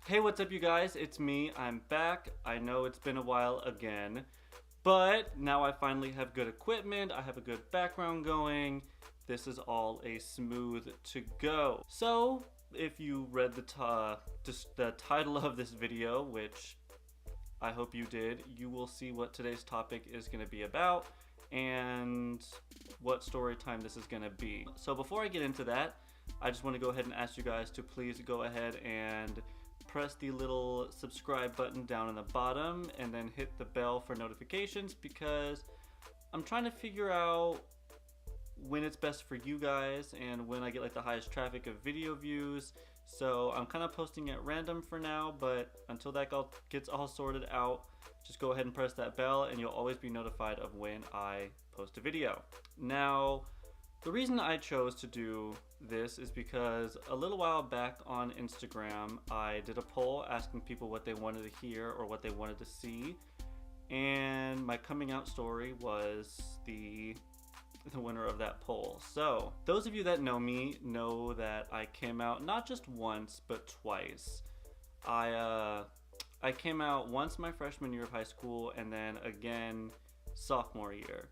Hey, what's up you guys? It's me. I'm back. I know it's been a while again, but now I finally have good equipment. I have a good background going. This is all a smooth to go. So, if you read the title of this video, which I hope you did, you will see what today's topic is going to be about and what story time this is going to be. So before I get into that, I just want to go ahead and ask you guys to please go ahead and press the little subscribe button down in the bottom and then hit the bell for notifications, because I'm trying to figure out when it's best for you guys and when I get like the highest traffic of video views. So I'm kind of posting at random for now, but until that gets all sorted out, just go ahead and press that bell and you'll always be notified of when I post a video. Now, the reason I chose to do this is because a little while back on Instagram, I did a poll asking people what they wanted to hear or what they wanted to see. And my coming out story was the winner of that poll. So those of you that know me know that I came out not just once, but twice. I came out once my freshman year of high school and then again sophomore year.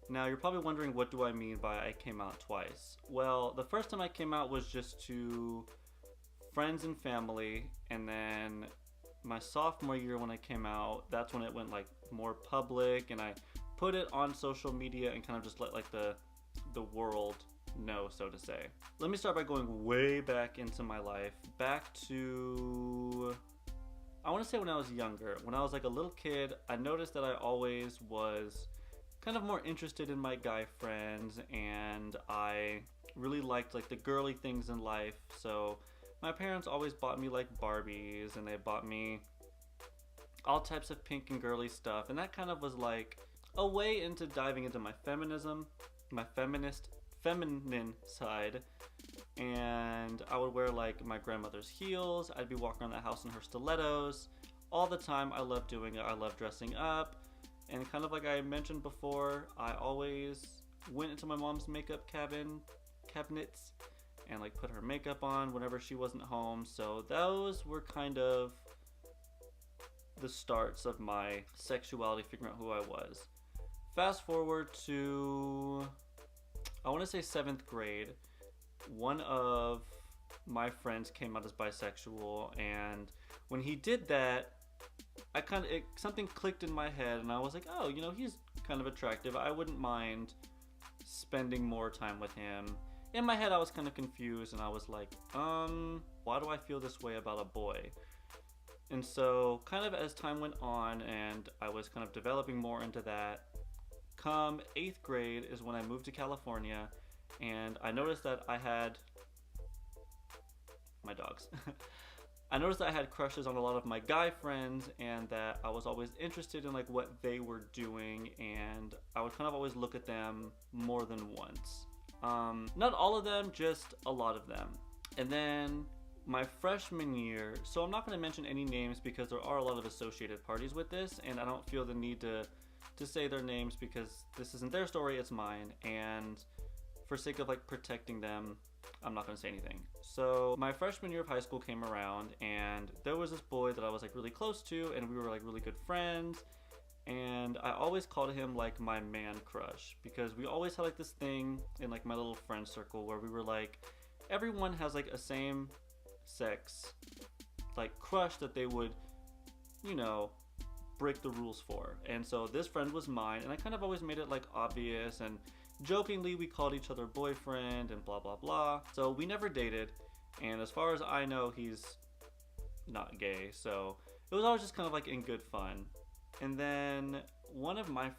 Now you're probably wondering, what do I mean by I came out twice? Well, the first time I came out was just to friends and family, and then my sophomore year when I came out, that's when it went like more public and I put it on social media and kind of just let like the world know, so to say. Let me start by going way back into my life, back to, I want to say when I was younger. When I was like a little kid, I noticed that I always was kind of more interested in my guy friends, and I really liked like the girly things in life. So my parents always bought me like Barbies, and they bought me all types of pink and girly stuff, and that kind of was like a way into diving into my feminism, my feminine side. And I would wear like my grandmother's heels. I'd be walking around the house in her stilettos all the time. I love doing it. I love dressing up. And kind of like I mentioned before, I always went into my mom's makeup cabinets and like put her makeup on whenever she wasn't home. So those were kind of the starts of my sexuality, figuring out who I was. Fast forward to, I want to say 7th grade. One of my friends came out as bisexual, and when he did that, something clicked in my head, and I was like, oh, you know, he's kind of attractive. I wouldn't mind spending more time with him. In my head, I was kind of confused, and I was like, why do I feel this way about a boy? And so kind of as time went on and I was kind of developing more into that, come 8th grade is when I moved to California, and I noticed that I had my dogs. I noticed that I had crushes on a lot of my guy friends, and that I was always interested in like what they were doing, and I would kind of always look at them more than once. Not all of them, just a lot of them. And then my freshman year, so I'm not going to mention any names because there are a lot of associated parties with this, and I don't feel the need to say their names because this isn't their story, it's mine, and for sake of like protecting them, I'm not gonna say anything. So my freshman year of high school came around, and there was this boy that I was like really close to, and we were like really good friends, and I always called him like my man crush, because we always had like this thing in like my little friend circle where we were like, everyone has like a same sex like crush that they would, you know, break the rules for. And so this friend was mine, and I kind of always made it like obvious, and jokingly we called each other boyfriend and blah blah blah. So we never dated, and as far as I know, he's not gay, so it was always just kind of like in good fun. And then one of my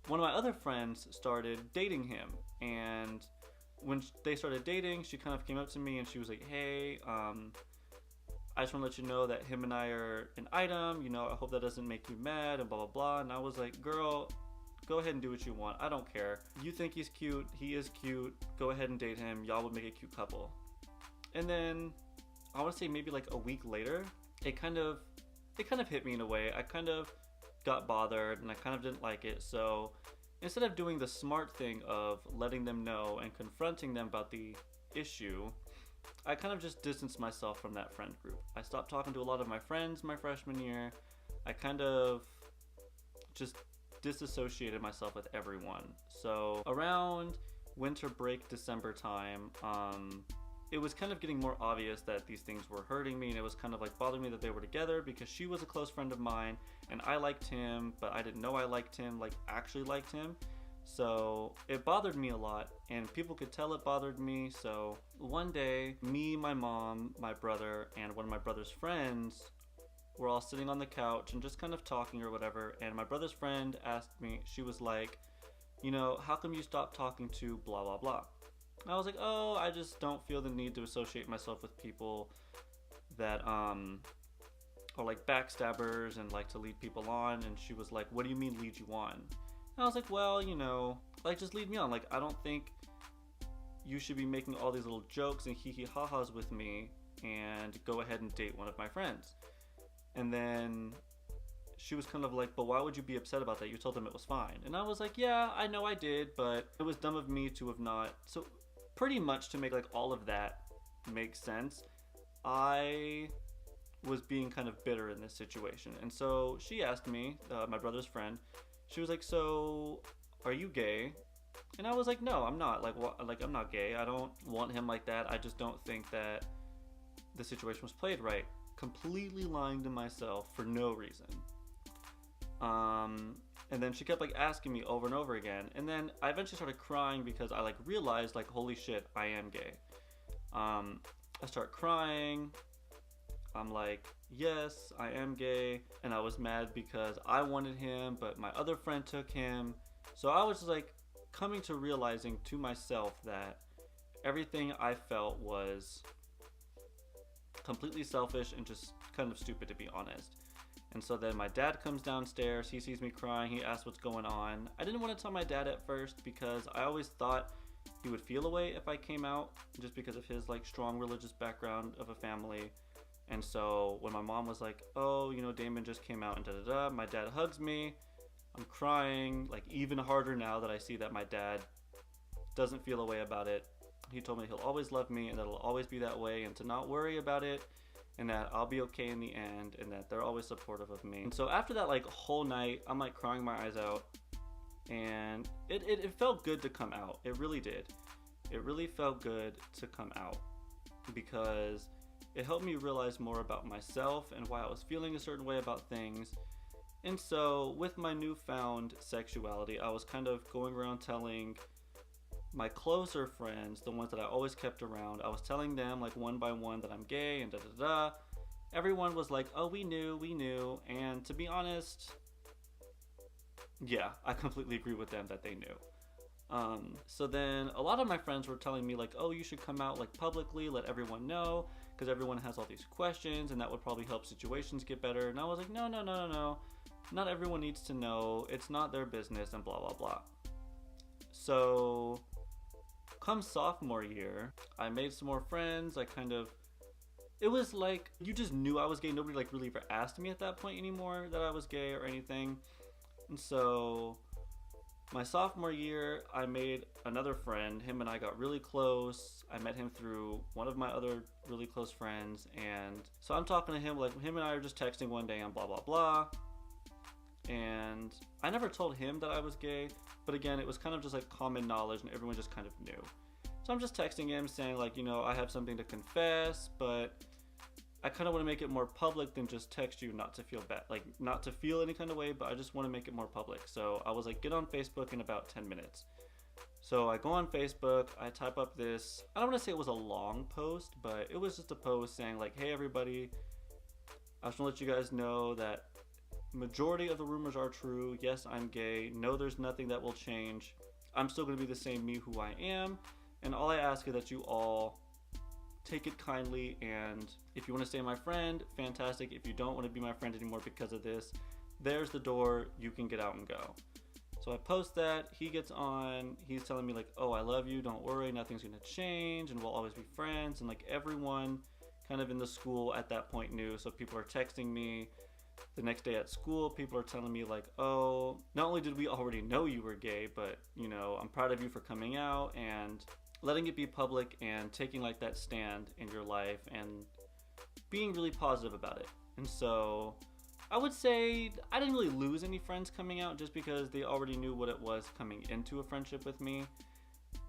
other friends started dating him, and when they started dating, she kind of came up to me and she was like, hey, I just want to let you know that him and I are an item, you know, I hope that doesn't make you mad and blah blah blah. And I was like, girl, go ahead and do what you want, I don't care. You think he's cute, he is cute, go ahead and date him, y'all would make a cute couple. And then I want to say maybe like a week later, it kind of hit me in a way. I kind of got bothered and I kind of didn't like it. So instead of doing the smart thing of letting them know and confronting them about the issue, I kind of just distanced myself from that friend group. I stopped talking to a lot of my friends my freshman year. I kind of just disassociated myself with everyone. So around winter break, December time, it was kind of getting more obvious that these things were hurting me, and it was kind of like bothering me that they were together, because she was a close friend of mine and I liked him, but I didn't know I liked him, like actually liked him. So it bothered me a lot, and people could tell it bothered me. So one day, me, my mom, my brother, and one of my brother's friends were all sitting on the couch and just kind of talking or whatever, and my brother's friend asked me, she was like, you know, how come you stopped talking to blah blah blah? And I was like, oh, I just don't feel the need to associate myself with people that are like backstabbers and like to lead people on. And she was like, what do you mean lead you on? And I was like, well, you know, like just lead me on. Like, I don't think you should be making all these little jokes and hee hee ha ha's with me and go ahead and date one of my friends. And then she was kind of like, but why would you be upset about that? You told them it was fine. And I was like, yeah, I know I did, but it was dumb of me to have not. So pretty much to make like all of that make sense, I was being kind of bitter in this situation. And so she asked me, my brother's friend, she was like, so are you gay? And I was like, no, I'm not. Like, what? Like, I'm not gay. I don't want him like that. I just don't think that the situation was played right. Completely lying to myself for no reason. And then she kept like asking me over and over again. And then I eventually started crying because I like realized like, holy shit, I am gay. I start crying. I'm like, yes, I am gay. And I was mad because I wanted him, but my other friend took him. So I was like coming to realizing to myself that everything I felt was completely selfish and just kind of stupid, to be honest. And so then my dad comes downstairs, he sees me crying, he asks what's going on. I didn't want to tell my dad at first because I always thought he would feel away if I came out, just because of his like strong religious background of a family. And so when my mom was like, oh, you know, Damon just came out and da da da, my dad hugs me. I'm crying, like even harder now that I see that my dad doesn't feel a way about it. He told me he'll always love me and that it'll always be that way, and to not worry about it, and that I'll be okay in the end, and that they're always supportive of me. And so after that like whole night, I'm like crying my eyes out, and it felt good to come out. It really did. It really felt good to come out because it helped me realize more about myself and why I was feeling a certain way about things. And so with my newfound sexuality, I was kind of going around telling my closer friends, the ones that I always kept around, I was telling them like one by one that I'm gay and da da da. Everyone was like, oh, we knew. And to be honest, yeah, I completely agree with them that they knew. So then a lot of my friends were telling me like, oh, you should come out like publicly, let everyone know, because everyone has all these questions and that would probably help situations get better. And I was like, no. Not everyone needs to know. It's not their business and blah, blah, blah. So come sophomore year, I made some more friends. It was like, you just knew I was gay. Nobody like really ever asked me at that point anymore that I was gay or anything. And so my sophomore year, I made another friend. Him and I got really close. I met him through one of my other really close friends. And so I'm talking to him, like him and I are just texting one day and blah, blah, blah. And I never told him that I was gay, but again, it was kind of just like common knowledge and everyone just kind of knew. So I'm just texting him saying like, you know, I have something to confess, but I kind of want to make it more public than just text you, not to feel bad, like not to feel any kind of way, but I just want to make it more public. So I was like, get on Facebook in about 10 minutes. So I go on Facebook, I type up this, I don't want to say it was a long post, but it was just a post saying like, hey everybody, I just want to let you guys know that majority of the rumors are true. Yes, I'm gay. No, there's nothing that will change. I'm still going to be the same me who I am. And all I ask is that you all take it kindly. And if you want to stay my friend, fantastic. If you don't want to be my friend anymore because of this, there's the door. You can get out and go. So I post that. He gets on. He's telling me like, oh, I love you. Don't worry. Nothing's going to change. And we'll always be friends. And like everyone kind of in the school at that point knew. So people are texting me. The next day at school, people are telling me like, oh, not only did we already know you were gay, but, you know, I'm proud of you for coming out. And letting it be public and taking like that stand in your life and being really positive about it. And so I would say I didn't really lose any friends coming out just because they already knew what it was coming into a friendship with me.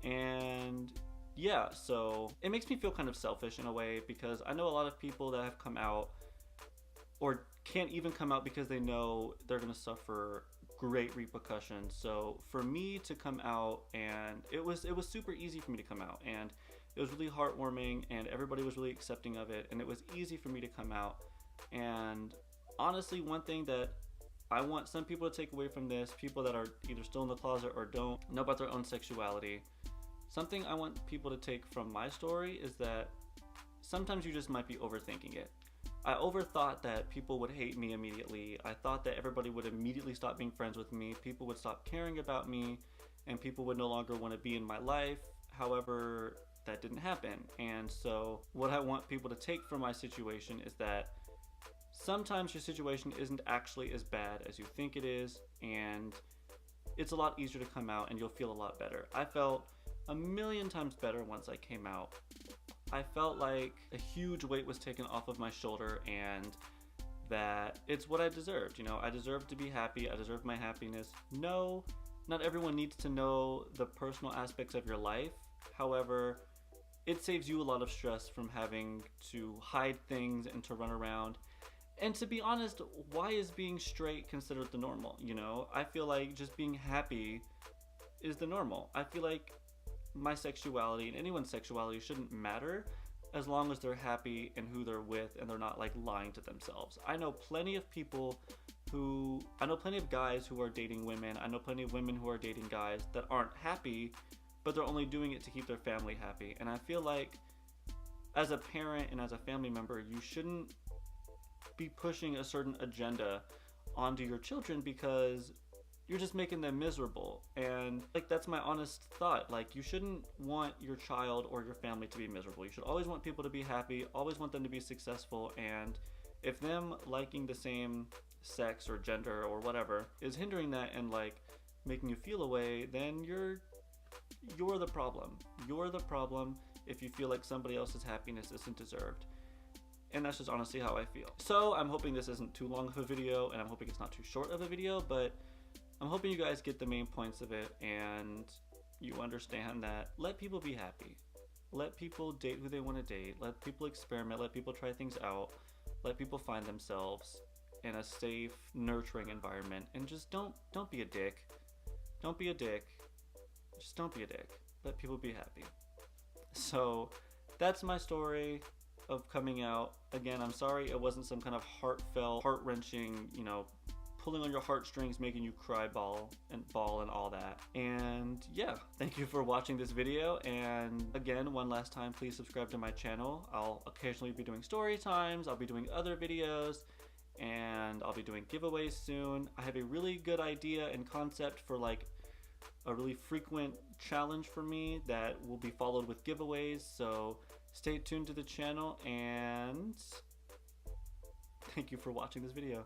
And yeah, so it makes me feel kind of selfish in a way because I know a lot of people that have come out or can't even come out because they know they're gonna suffer great repercussions. So for me to come out, and it was super easy for me to come out, and it was really heartwarming, and everybody was really accepting of it, and it was easy for me to come out. And honestly, one thing that I want some people to take away from this, people that are either still in the closet or don't know about their own sexuality, something I want people to take from my story is that sometimes you just might be overthinking it. I overthought that people would hate me immediately. I thought that everybody would immediately stop being friends with me. People would stop caring about me, and people would no longer want to be in my life. However, that didn't happen. And so what I want people to take from my situation is that sometimes your situation isn't actually as bad as you think it is, and it's a lot easier to come out and you'll feel a lot better. I felt a million times better once I came out. I felt like a huge weight was taken off of my shoulder, and that it's what I deserved. You know, I deserve to be happy. I deserve my happiness. No, not everyone needs to know the personal aspects of your life. However, it saves you a lot of stress from having to hide things and to run around. And to be honest, why is being straight considered the normal? You know, I feel like just being happy is the normal. I feel like my sexuality and anyone's sexuality shouldn't matter as long as they're happy in who they're with and they're not like lying to themselves. I know plenty of guys who are dating women. I know plenty of women who are dating guys that aren't happy, but they're only doing it to keep their family happy. And I feel like as a parent and as a family member, you shouldn't be pushing a certain agenda onto your children because you're just making them miserable. And like, that's my honest thought. Like, you shouldn't want your child or your family to be miserable. You should always want people to be happy, always want them to be successful. And if them liking the same sex or gender or whatever is hindering that and like making you feel away, then you're the problem. You're the problem if you feel like somebody else's happiness isn't deserved. And that's just honestly how I feel. So I'm hoping this isn't too long of a video, and I'm hoping it's not too short of a video, but I'm hoping you guys get the main points of it and you understand that let people be happy. Let people date who they want to date. Let people experiment. Let people try things out. Let people find themselves in a safe, nurturing environment. And just don't be a dick. Don't be a dick. Just don't be a dick. Let people be happy. So that's my story of coming out. Again, I'm sorry it wasn't some kind of heartfelt, heart-wrenching, you know, pulling on your heartstrings, making you cry ball and all that. And yeah, thank you for watching this video. And again, one last time, please subscribe to my channel. I'll occasionally be doing story times. I'll be doing other videos, and I'll be doing giveaways soon. I have a really good idea and concept for like a really frequent challenge for me that will be followed with giveaways. So stay tuned to the channel, and thank you for watching this video.